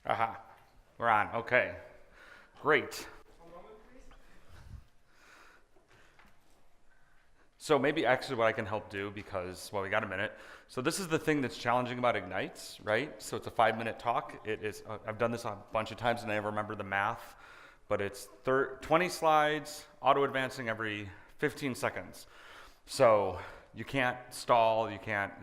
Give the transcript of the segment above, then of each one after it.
Aha, we're on. Okay, great. So maybe actually what I can help do because, well, we got a minute. So this is the thing that's challenging about Ignites, right? So it's a 5-minute talk. It is. I've done this a bunch of times and I never remember the math, but it's 20 slides, auto-advancing every 15 seconds. So you can't stall, you can't,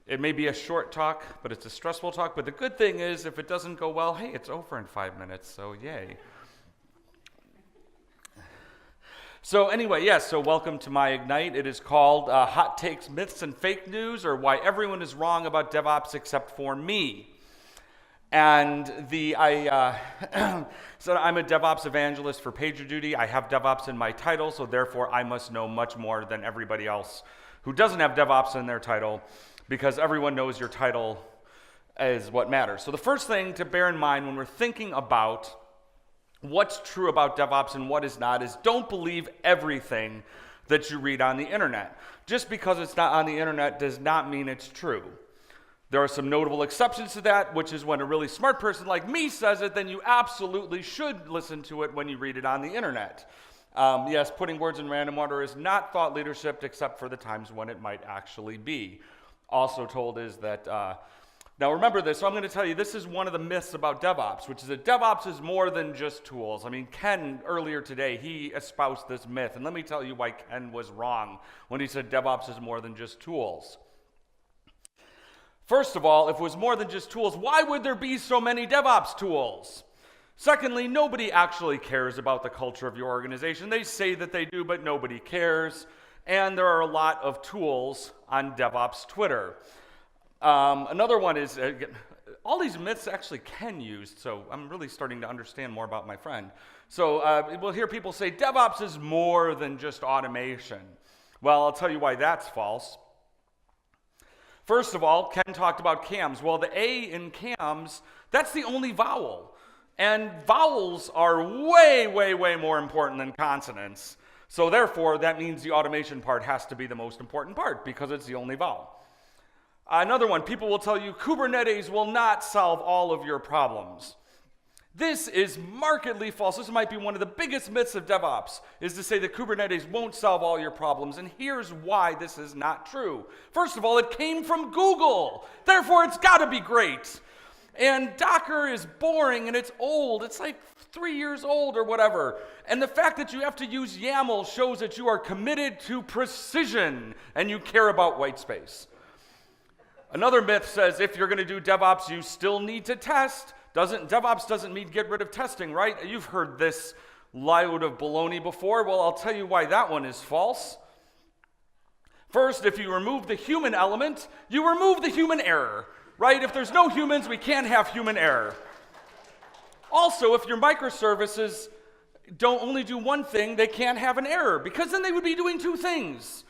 It may be a short talk, but it's a stressful talk. But the good thing is, if it doesn't go well, hey, it's over in 5 minutes, so yay. So anyway, yes, so welcome to my Ignite. It is called Hot Takes, Myths, and Fake News, or Why Everyone is Wrong About DevOps Except for Me. And so I'm a DevOps Evangelist for PagerDuty. I have DevOps in my title, so therefore I must know much more than everybody else who doesn't have DevOps in their title, because everyone knows your title is what matters. So the first thing to bear in mind when we're thinking about what's true about DevOps and what is not is don't believe everything that you read on the internet. Just because it's not on the internet does not mean it's true. There are some notable exceptions to that, which is when a really smart person like me says it, then you absolutely should listen to it when you read it on the internet. Yes, putting words in random order is not thought leadership except for the times when it might actually be. Also told is that, now remember this, so I'm going to tell you this is one of the myths about DevOps, which is that DevOps is more than just tools. I mean, Ken earlier today, he espoused this myth, and let me tell you why Ken was wrong when he said DevOps is more than just tools. First of all, if it was more than just tools, why would there be so many DevOps tools? Secondly, nobody actually cares about the culture of your organization. They say that they do, but nobody cares. And there are a lot of tools on DevOps Twitter. Another one is, all these myths actually Ken used, so I'm really starting to understand more about my friend. So we'll hear people say DevOps is more than just automation. Well, I'll tell you why that's false. First of all, Ken talked about CAMs. Well, the A in CAMs, that's the only vowel. And vowels are way, way, way more important than consonants. So therefore, that means the automation part has to be the most important part because it's the only vowel. Another one, people will tell you Kubernetes will not solve all of your problems. This is markedly false. This might be one of the biggest myths of DevOps, is to say that Kubernetes won't solve all your problems, and here's why this is not true. First of all, it came from Google, therefore it's got to be great. And Docker is boring and it's old. It's like 3 years old or whatever. And the fact that you have to use YAML shows that you are committed to precision and you care about white space. Another myth says if you're going to do DevOps, you still need to test. DevOps doesn't mean get rid of testing, right? You've heard this load of baloney before. Well, I'll tell you why that one is false. First, if you remove the human element, you remove the human error, right? If there's no humans, we can't have human error. Also, if your microservices don't only do one thing, they can't have an error, because then they would be doing two things.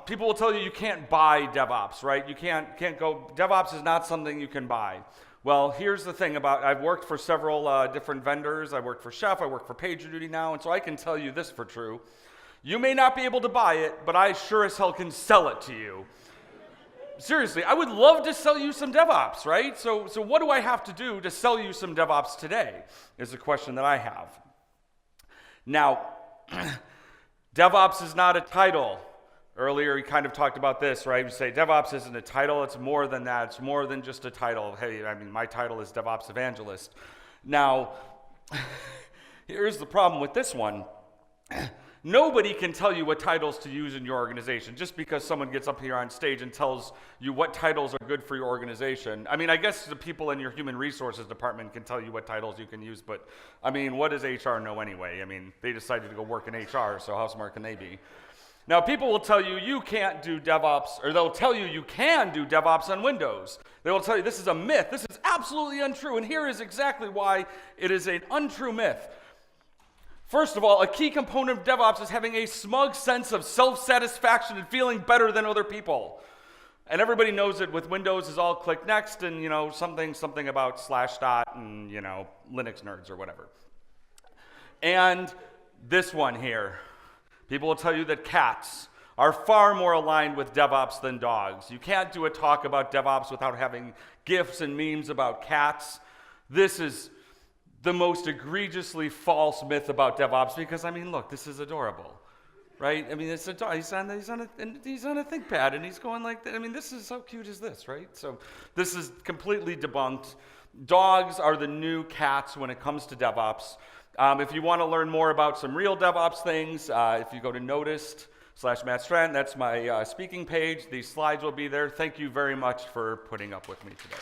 People will tell you you can't buy DevOps, right? You can't go, DevOps is not something you can buy. Well, here's the thing about, I've worked for several different vendors. I worked for Chef, I work for PagerDuty now, and so I can tell you this for true. You may not be able to buy it, but I sure as hell can sell it to you. Seriously, I would love to sell you some DevOps, right? So what do I have to do to sell you some DevOps today, is the question that I have. Now, DevOps is not a title. Earlier, we kind of talked about this, right? We say DevOps isn't a title, it's more than that. It's more than just a title. Hey, I mean, my title is DevOps Evangelist. Now, here's the problem with this one. Nobody can tell you what titles to use in your organization just because someone gets up here on stage and tells you what titles are good for your organization. I mean, I guess the people in your human resources department can tell you what titles you can use, but I mean, what does HR know anyway? I mean, they decided to go work in HR, so how smart can they be? Now, people will tell you you can't do DevOps, or they'll tell you you can do DevOps on Windows. They will tell you this is a myth. This is absolutely untrue, and here is exactly why it is an untrue myth. First of all, a key component of DevOps is having a smug sense of self-satisfaction and feeling better than other people. And everybody knows it with Windows is all click next and, something about /dot and, Linux nerds or whatever. And this one here, people will tell you that cats are far more aligned with DevOps than dogs. You can't do a talk about DevOps without having GIFs and memes about cats. This is the most egregiously false myth about DevOps because, I mean, look, this is adorable, right? I mean, it's a dog. He's on a ThinkPad, and he's going like that. I mean, this is, how cute is this, right? So this is completely debunked. Dogs are the new cats when it comes to DevOps. If you want to learn more about some real DevOps things, if you go to Noticed/Matty Stratton, that's my speaking page. These slides will be there. Thank you very much for putting up with me today.